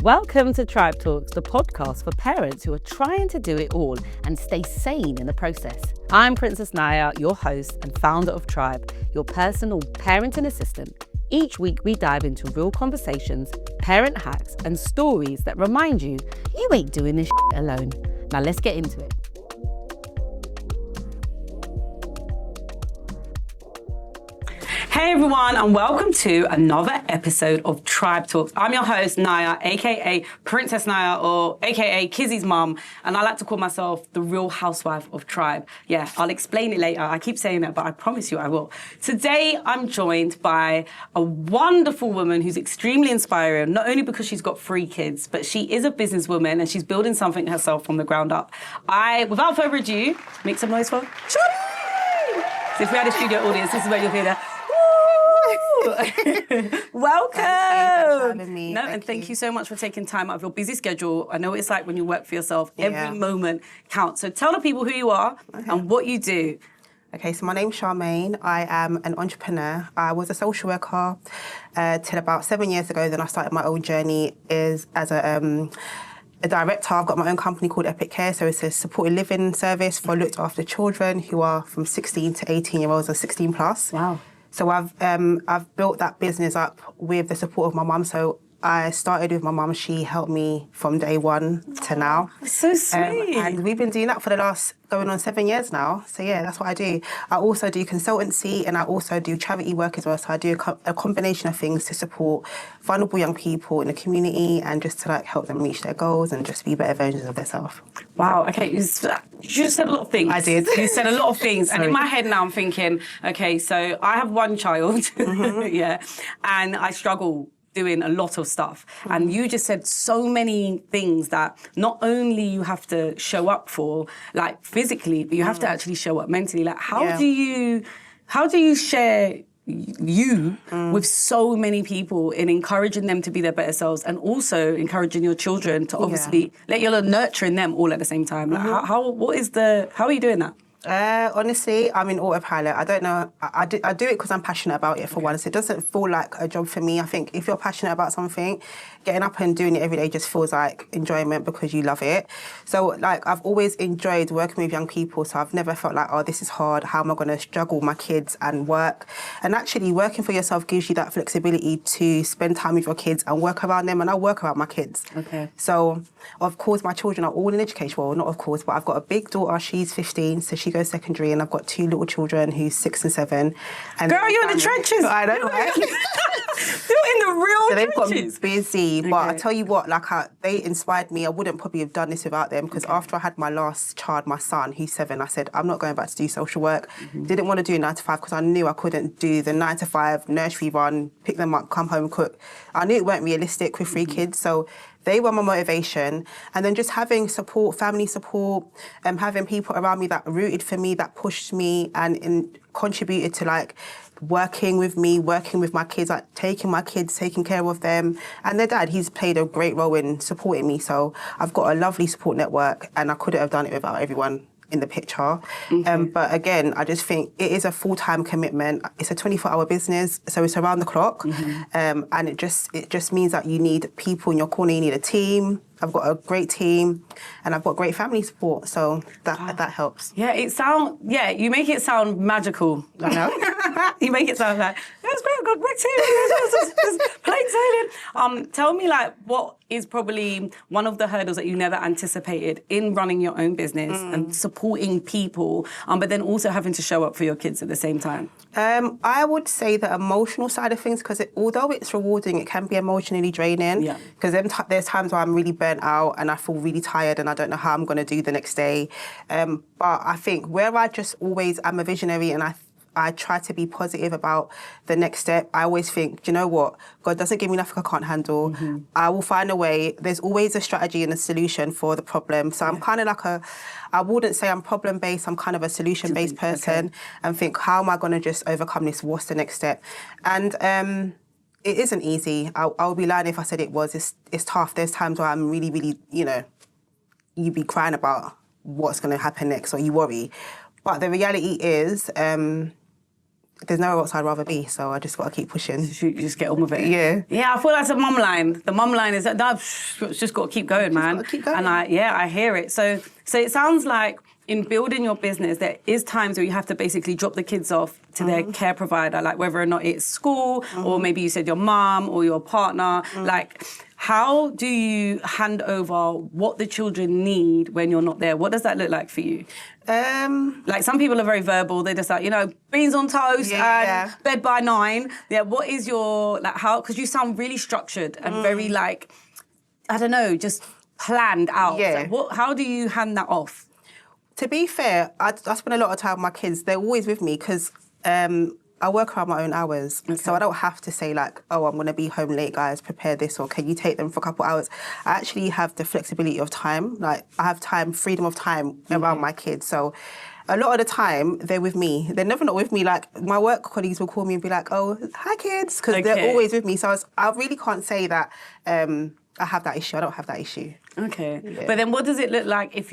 Welcome to Trybe Talks, the podcast for parents who are trying to do it all and stay sane in the process. I'm Princess Nyah, your host and founder of Trybe, your personal parenting assistant. Each week we dive into real conversations, parent hacks, and stories that remind you ain't doing this alone. Now let's get into it. Hey everyone, and welcome to another episode of Trybe Talks. I'm your host, Nyah, aka Princess Nyah, or aka Kizzy's mum, and I like to call myself the real housewife of Trybe. Yeah, I'll explain it later. I keep saying that, but I promise you I will. Today, I'm joined by a wonderful woman who's extremely inspiring, not only because she's got 3 kids, but she is a businesswoman and she's building something herself from the ground up. Without further ado, make some noise for Charmaine! So if we had a studio audience, this is where you'll hear that. Welcome. Thanks for having me. Thank you so much for taking time out of your busy schedule. I know what it's like when you work for yourself. Every moment counts. So tell the people who you are and what you do. Okay, so my name's Charmaine. I am an entrepreneur. I was a social worker till about 7 years ago. Then I started my own journey as a director. I've got my own company called Epic Care, so it's a supported living service for looked after children who are from 16 to 18-year-olds or 16 plus. Wow. So I've built that business up with the support of my mum. So I started with my mum. She helped me from day one to now. So sweet. And we've been doing that for the last going on 7 years now. So yeah, that's what I do. I also do consultancy and I also do charity work as well. So I do a combination of things to support vulnerable young people in the community and just to help them reach their goals and just be better versions of themselves. Wow, okay, you just said a lot of things. I did. You said a lot of things. And in my head now I'm thinking, okay, so I have one child, yeah, and I struggle doing a lot of stuff. And you just said so many things that not only you have to show up for, physically, but you have to actually show up mentally. How do you share you with so many people in encouraging them to be their better selves and also encouraging your children to obviously you're nurturing them all at the same time? How are you doing that? Honestly, I'm in autopilot. I don't know. I do it because I'm passionate about it for once. It doesn't feel like a job for me. I think if you're passionate about something, getting up and doing it every day just feels like enjoyment because you love it. So I've always enjoyed working with young people. So I've never felt like, oh, this is hard. How am I going to juggle my kids and work? And actually working for yourself gives you that flexibility to spend time with your kids and work around them. And I work around my kids. Okay. So of course, my children are all in education. Well, not of course, but I've got a big daughter. She's 15. So she goes secondary, and I've got 2 little children who's 6 and 7. And girl, you're in the trenches. I know, right? You're in the real so they've trenches. got me busy, but I tell you what, they inspired me. I wouldn't probably have done this without them because after I had my last child, my son, who's 7, I said, I'm not going back to do social work. Didn't want to do 9 to 5 because I knew I couldn't do the 9 to 5 nursery run, pick them up, come home, cook. I knew it weren't realistic with 3 kids, so they were my motivation. And then just having support, family support, having people around me that rooted for me, that pushed me and contributed to working with me, working with my kids, taking my kids, taking care of them. And their dad, he's played a great role in supporting me. So I've got a lovely support network and I couldn't have done it without everyone in the picture. But again, I just think it is a full-time commitment. It's a 24-hour business, so it's around the clock. And it just means that you need people in your corner, you need a team. I've got a great team and I've got great family support, so that helps. Yeah, you make it sound magical. I know. You make it sound like, that's great, I've got a great team, plain sailing. Tell me what is probably one of the hurdles that you never anticipated in running your own business and supporting people, but then also having to show up for your kids at the same time? I would say the emotional side of things, because although it's rewarding, it can be emotionally draining. Yeah. Because there's times where I'm really burnt out and I feel really tired and I don't know how I'm going to do the next day. But I think where I just always am a visionary and I try to be positive about the next step. I always think, do you know what? God doesn't give me nothing I can't handle. I will find a way. There's always a strategy and a solution for the problem. So I'm kind of I wouldn't say I'm problem-based. I'm kind of a solution-based person and think, how am I going to just overcome this? What's the next step? And it isn't easy. I'll be lying if I said it was. It's tough. There's times where I'm really, really, you'd be crying about what's going to happen next or you worry. But the reality is, there's nowhere else I'd rather be, so I just got to keep pushing. You just get on with it. Yeah. Yeah, I feel that's a mum line. The mum line is that it's just got to keep going, man. Just gotta keep going. And I hear it. So it sounds like in building your business, there is times where you have to basically drop the kids off to their care provider, like whether or not it's school or maybe you said your mum or your partner. Like, how do you hand over what the children need when you're not there? What does that look like for you? Like some people are very verbal. They're just like, beans on toast and bed by 9. Yeah. What is your, like, how, because you sound really structured and very like, I don't know, just planned out. Yeah. So how do you hand that off? To be fair, I spend a lot of time with my kids. They're always with me because I work around my own hours. Okay. So I don't have to say like, oh, I'm going to be home late, guys, prepare this, or can you take them for a couple of hours? I actually have the flexibility of time. Like I have freedom of time around my kids. So a lot of the time, they're with me. They're never not with me. Like my work colleagues will call me and be like, oh, hi kids, because they're always with me. So I really can't say that I have that issue. I don't have that issue. Okay. Yeah. But then what does it look like if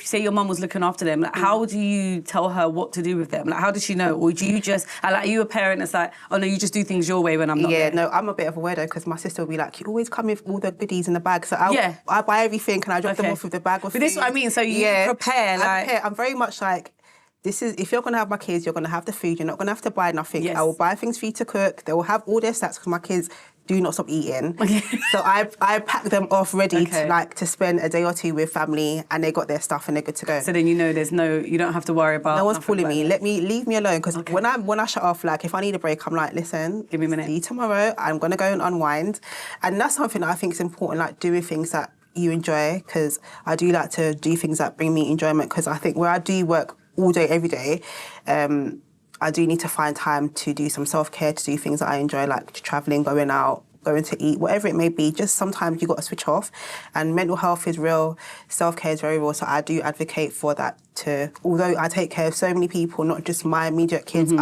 say your mum was looking after them? Like, how do you tell her what to do with them? Like, how does she know? Or do you just, like, are you a parent that's like, oh no, you just do things your way when I'm not there? Yeah, no, I'm a bit of a weirdo because my sister will be like, you always come with all the goodies in the bag. So I buy everything and I drop them off with the bag of food. But this is what I mean. So you prepare. I'm very much like, if you're going to have my kids, you're going to have the food. You're not going to have to buy nothing. Yes. I will buy things for you to cook. They will have all their snacks because my kids do not stop eating. Okay. So I pack them off ready to spend a day or two with family, and they got their stuff and they're good to go. So then you don't have to worry about. No one's pulling me. Leave me alone. Because when I shut off, like if I need a break, I'm like, listen, give me a minute. See you tomorrow. I'm gonna go and unwind, and that's something that I think is important. Like doing things that you enjoy, because I do like to do things that bring me enjoyment. Because I think where I do work all day, every day, I do need to find time to do some self-care, to do things that I enjoy, like travelling, going out, going to eat, whatever it may be. Just sometimes you got to switch off. And mental health is real, self-care is very real. So I do advocate for that although I take care of so many people, not just my immediate kids,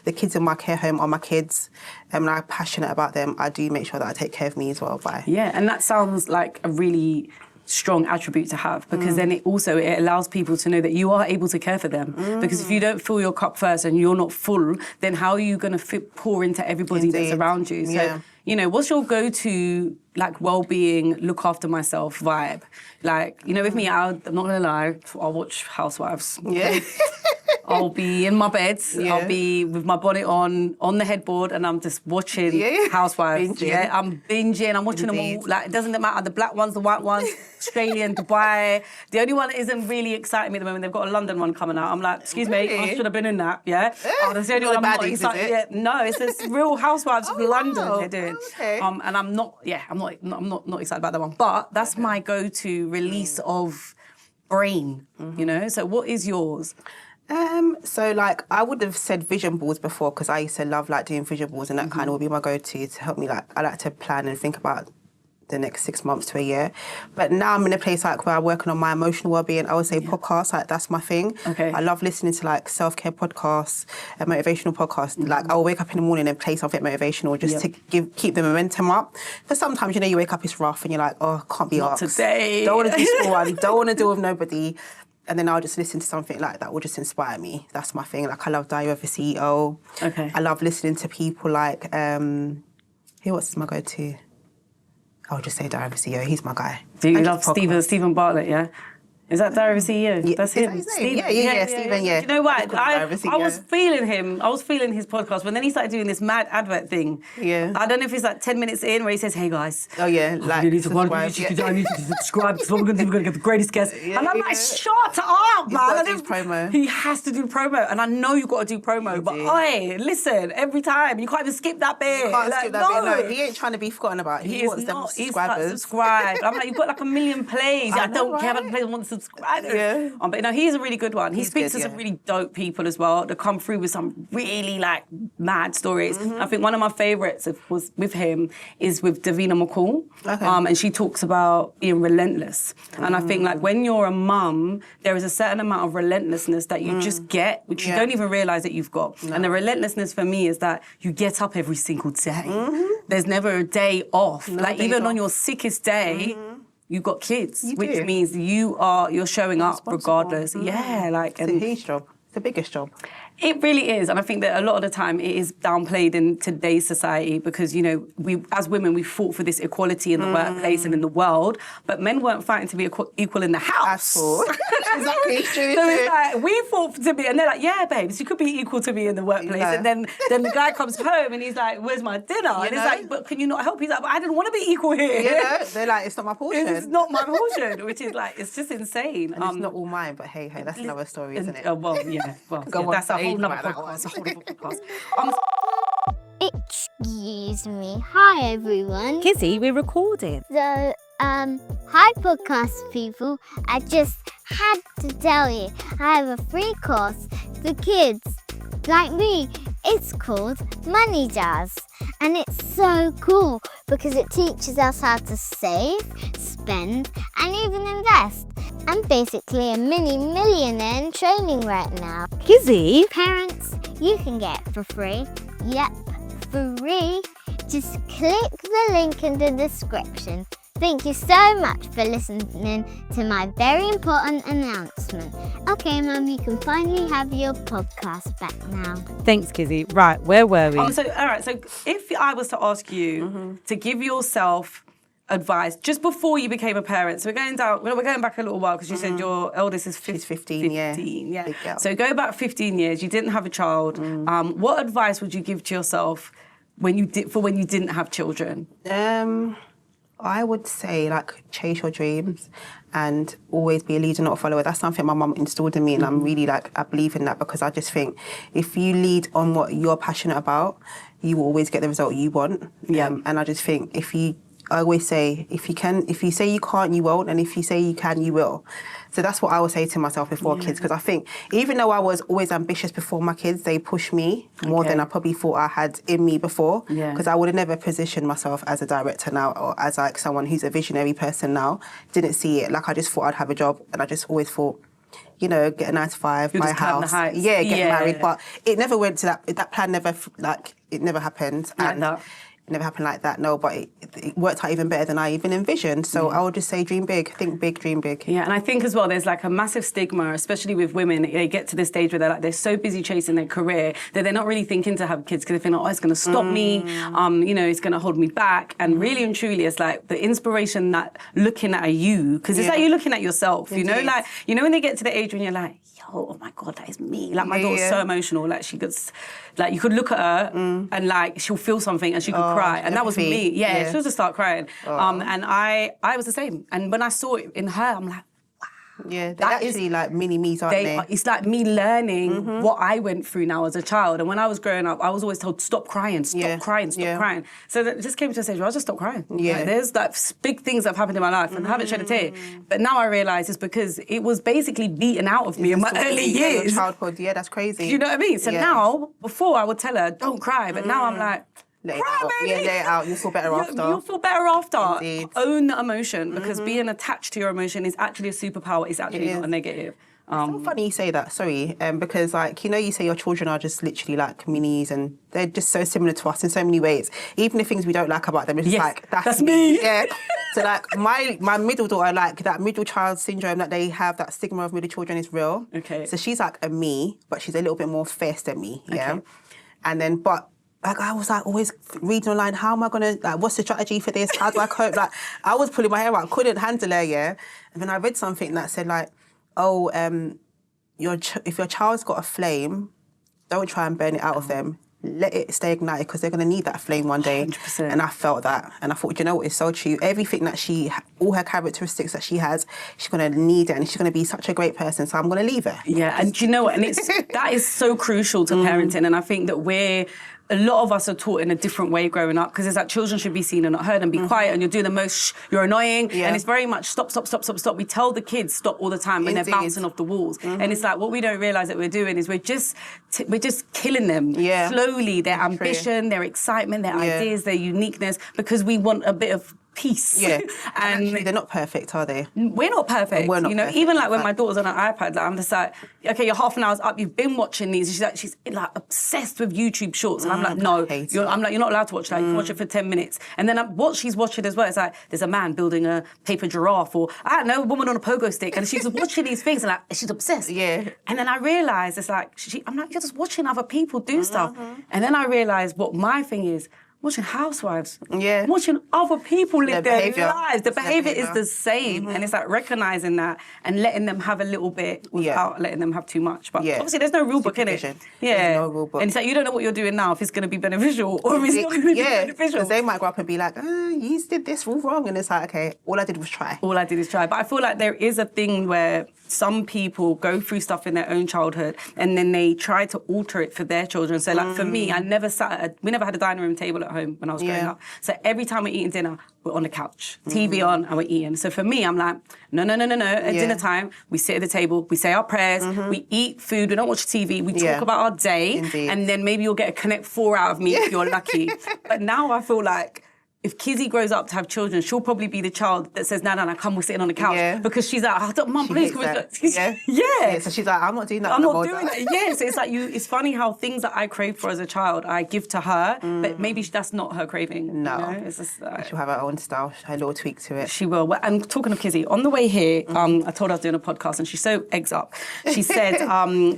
the kids in my care home are my kids, and I'm passionate about them. I do make sure that I take care of me as well. Yeah, and that sounds like a really strong attribute to have, because then it allows people to know that you are able to care for them. Because if you don't fill your cup first and you're not full, then how are you going to pour into everybody that's around you? So, what's your go-to like well-being, look after myself vibe? Like, with me, I'm not gonna lie, I'll watch Housewives. Yeah. I'll be in my bed. Yeah. I'll be with my bonnet on the headboard, and I'm just watching Housewives. Binging. Yeah, I'm binging. I'm watching them all. Like, it doesn't matter, the black ones, the white ones, Australian, Dubai. The only one that isn't really exciting me at the moment, they've got a London one coming out. I'm like, excuse me, I should have been in that. Yeah. Oh, that's the only one I'm not excited. Yeah, no, it's this Real Housewives of London they're doing. Okay. And I'm not excited about that one. But that's my go-to release of brain. So what is yours? So like I would have said vision boards before, because I used to love like doing vision boards, and that kind of would be my go-to to help me. Like I like to plan and think about the next 6 months to a year. But now I'm in a place like where I'm working on my emotional well-being. I would say podcasts, like that's my thing. Okay. I love listening to like self-care podcasts and motivational podcasts. Like I'll wake up in the morning and play something motivational just to keep the momentum up. Because sometimes, you wake up, it's rough and you're like, oh, can't be asked. Today. Don't want to do school one. Don't want to deal with nobody. And then I'll just listen to something like that will just inspire me. That's my thing. Like I love Diary of a CEO. Okay. I love listening to people like, what's my go-to? I'll just say Diary of a CEO. He's my guy. Do you love Stephen Bartlett, yeah? Is that Diary of a CEO? Yeah, that's him. Stephen. Yeah, Stephen, yeah. Do you know what? I was feeling him. I was feeling his podcast, but then he started doing this mad advert thing. Yeah. I don't know if it's like 10 minutes in where he says, hey guys. Oh yeah, like you need to I need you to subscribe because what we're going to do, we're going to get the greatest guest. And I'm like, shut up, man. He's promo. He has to do promo. And I know you've got to do promo, but listen, every time. You can't even skip that bit. You can't skip that bit. No, he ain't trying to be forgotten about. He wants them subscribers. He's subscribed. I'm like, you've got like 1 million plays. I don't care about the plays, I want the subscribers. Yeah. But no, he's a really good one. He speaks good, to some really dope people as well that come through with some really like mad stories. I think one of my favourites was with him is with Davina McCall. Okay. And she talks about being relentless. And I think like when you're a mum, there is a certain amount of relentlessness that you just get, which you don't even realise that you've got. No. And the relentlessness for me is that you get up every single day. There's never a day off. No like even on your sickest day, you've got kids, which means you're showing up regardless. Yeah, like it's a huge job. It's the biggest job. It really is, and I think that a lot of the time it is downplayed in today's society because, you know, we as women, we fought for this equality in the workplace and in the world, but men weren't fighting to be equal in the house. At all. Exactly. True, So it's like, we fought to be, and they're like, yeah, babes, you could be equal to me in the workplace. Yeah. And then the guy comes home and he's like, where's my dinner? And it's like, but can you not help? He's like, but I didn't want to be equal here. You know, they're like, it's not my portion. It's not my portion, which is like, it's just insane. And it's not all mine, but hey, that's another story, isn't it? Well, yeah. Well, Go on, that's a say whole nother that podcast. A whole other podcast. Excuse me. Hi, everyone. Kizzy, we're recording. So, hi, podcast people. I just had to tell you, I have a free course for kids like me. It's called Money Jazz. And it's so cool because it teaches us how to save, spend, and even invest. I'm basically a mini millionaire in training right now. Kizzy? Parents, you can get it for free. Yep, free. Just click the link in the description. Thank you so much for listening to my very important announcement. Okay, Mum, you can finally have your podcast back now. Thanks, Kizzy. Right, where were we? So if I was to ask you to give yourself advice just before you became a parent, so we're going back a little while because you said your eldest is 15, yeah. Yeah. Big girl. So go back 15 years, you didn't have a child. What advice would you give to yourself when you didn't have children? I would say, like, chase your dreams and always be a leader, not a follower. That's something my mum installed in me, and I'm really, like, I believe in that because I just think if you lead on what you're passionate about, you will always get the result you want. Yeah. And I just think I always say, if you say you can't, you won't, and if you say you can, you will. So that's what I would say to myself before kids, because I think even though I was always ambitious before my kids, they pushed me more than I probably thought I had in me before. Because I would have never positioned myself as a director now or as like someone who's a visionary person now. Didn't see it. Like I just thought I'd have a job, and I just always thought, you know, get a 9 to 5, buy a house, get married. But it never went to that. That plan never it never happened. It never happened like that, no, but it worked out even better than I even envisioned. So I would just say dream big, think big, dream big. Yeah, and I think as well, there's like a massive stigma, especially with women. They get to the stage where they're so busy chasing their career that they're not really thinking to have kids because they think, oh, it's going to stop me, you know, it's going to hold me back. And really and truly, it's like the inspiration that looking at you, because it's like you're looking at yourself, you know, like, you know, when they get to the age when you're like, oh my God, that is me. Like my daughter's so emotional. Like she gets, like you could look at her and like she'll feel something and she could cry. And that was me. Yeah, she'll just start crying. And I was the same. And when I saw it in her, I'm like, yeah, they're actually like mini me's, aren't they? It's like me learning what I went through now as a child. And when I was growing up, I was always told, stop crying, stop crying, stop crying. So that just came to a stage where I just stopped crying. Yeah. Like, there's like big things that have happened in my life and I haven't shed a tear. But now I realise it's because it was basically beaten out of me in my early years. Your childhood, that's crazy. You know what I mean? So now, before I would tell her, don't cry. But now I'm like, cry, baby. Yeah, lay it out. You'll feel better after. You'll feel better after. Indeed. Own the emotion because being attached to your emotion is actually a superpower. It's actually not a negative. It's so funny you say that, sorry, because like, you know, you say your children are just literally like minis and they're just so similar to us in so many ways. Even the things we don't like about them, it's just like, that's me. Yeah. So like my middle daughter, like that middle child syndrome that they have, that stigma of middle children is real. Okay. So she's like a me, but she's a little bit more fierce than me, yeah? Okay. And then, but like I was like always reading online, how am I gonna, like, what's the strategy for this? How do I cope? Like I was pulling my hair out, couldn't handle her, yeah? And then I read something that said like, oh, if your child's got a flame, don't try and burn it out of them. Let it stay ignited because they're going to need that flame one day. 100%. And I felt that. And I thought, you know what, it's so true. Everything that all her characteristics that she has, she's going to need it and she's going to be such a great person. So I'm going to leave her. Yeah, and do you know what? And that is so crucial to parenting. And I think that a lot of us are taught in a different way growing up because it's like children should be seen and not heard and be quiet and you're doing the most, you're annoying. Yeah. And it's very much stop. We tell the kids stop all the time when they're bouncing off the walls. And it's like what we don't realise that we're doing is we're just killing them slowly. Their ambition, their excitement, their ideas, their uniqueness because we want a bit of peace. Yeah. And actually, they're not perfect, are they? we're not perfect. We're not perfect, even like when my daughter's on an iPad, like, I'm just like, okay, you're half an hour's up, you've been watching these. She's like obsessed with YouTube shorts. And I'm like, no, you're not allowed to watch that. You can watch it for 10 minutes. And then what she's watching as well, it's like, there's a man building a paper giraffe, or I don't know, a woman on a pogo stick. And she's watching these things and like, she's obsessed. Yeah. And then I realised it's like, I'm like, you're just watching other people do stuff. And then I realised what my thing is, watching housewives, watching other people live their lives. The behaviour is the same, and it's like recognising that and letting them have a little bit without letting them have too much. But obviously, there's no rule book in it. There's no rule book. And it's like you don't know what you're doing now, if it's going to be beneficial or if it's not going to be beneficial. Because they might grow up and be like, you did this all wrong, and it's like, okay, all I did was try. All I did is try. But I feel like there is a thing where some people go through stuff in their own childhood and then they try to alter it for their children. So like for me, we never had a dining room table at home when I was growing up. So every time we're eating dinner, we're on the couch, TV on, and we're eating. So for me, I'm like, no. At dinner time, we sit at the table, we say our prayers, we eat food, we don't watch TV, we talk about our day, and then maybe you'll get a Connect 4 out of me if you're lucky. But now I feel like if Kizzy grows up to have children, she'll probably be the child that says, no, come, we're sitting on the couch. Because she's like, Mum, please, come yeah. So she's like, I'm not doing that. I'm not doing that. Yeah, so it's like it's funny how things that I crave for as a child, I give to her, but maybe that's not her craving. No. You know? It's just, she'll have her own style, her little tweak to it. She will. Well, and talking of Kizzy, on the way here, I told her I was doing a podcast and she's so eggs up. She said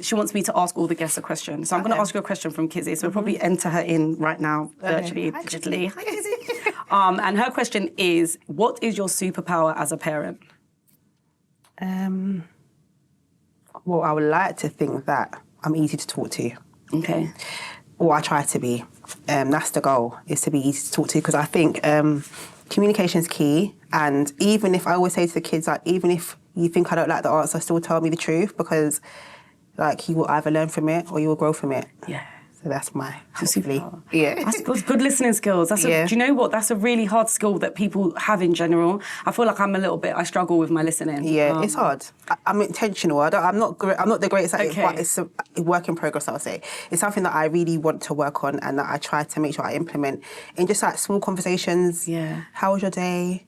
she wants me to ask all the guests a question. So I'm going to ask you a question from Kizzy. So we'll probably enter her in right now, virtually, digitally. Hi, Kizzy. And her question is, what is your superpower as a parent? Well, I would like to think that I'm easy to talk to. Okay. Or I try to be. That's the goal, is to be easy to talk to, because I think communication is key. And even if I always say to the kids, like, even if you think I don't like the answer, still tell me the truth, because like you will either learn from it or you will grow from it. Yeah. So that's my superpower. Yeah. That's good listening skills. Do you know what? That's a really hard skill that people have in general. I feel like I struggle with my listening. Yeah, it's hard. I'm intentional. I'm not the greatest at it, but it's a work in progress, I'll say. It's something that I really want to work on and that I try to make sure I implement in just like small conversations. Yeah. How was your day?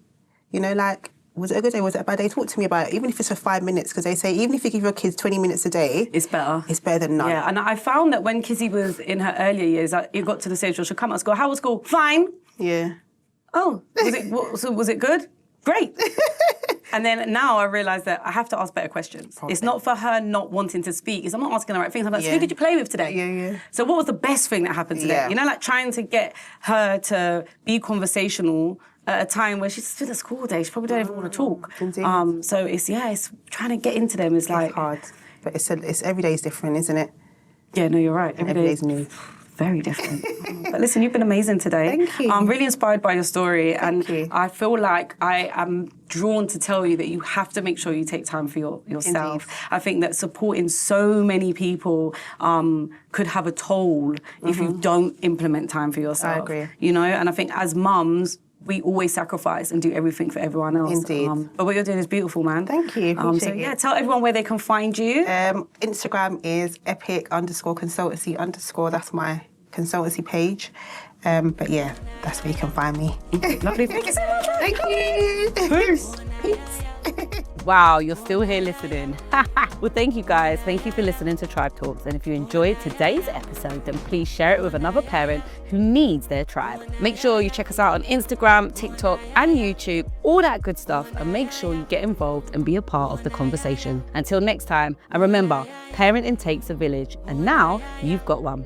You know, like, was it a good day? Was it a bad day? Talk to me about it, even if it's for 5 minutes, because they say even if you give your kids 20 minutes a day, it's better. It's better than none. Yeah, and I found that when Kizzy was in her earlier years, it got to the stage where she'll come out of school. How was school? Fine. Yeah. Oh, was it good? Great. And then now I realise that I have to ask better questions. Probably. It's not for her not wanting to speak. I'm not asking the right things. I'm like, so who did you play with today? Yeah. So what was the best thing that happened today? Yeah. You know, like trying to get her to be conversational at a time where she's still at school all day. She probably don't even want to talk. Indeed. So it's trying to get into them. It's hard. But it's every day is different, isn't it? Yeah, no, you're right. Every day is new. Very different. But listen, you've been amazing today. Thank you. I'm really inspired by your story. Thank you. I feel like I am drawn to tell you that you have to make sure you take time for yourself. Indeed. I think that supporting so many people could have a toll if you don't implement time for yourself. I agree. You know, and I think as mums, we always sacrifice and do everything for everyone else. Indeed. But what you're doing is beautiful, man. Thank you. Tell everyone where they can find you. Instagram is epic_consultancy_. That's my consultancy page. But yeah, that's where you can find me. Lovely. Thank you so much. Thank you. Peace. Wow, you're still here listening. Well, thank you guys. Thank you for listening to Trybe Talks. And if you enjoyed today's episode, then please share it with another parent who needs their tribe. Make sure you check us out on Instagram, TikTok, and YouTube, all that good stuff. And make sure you get involved and be a part of the conversation. Until next time, and remember, parenting takes a village. And now you've got one.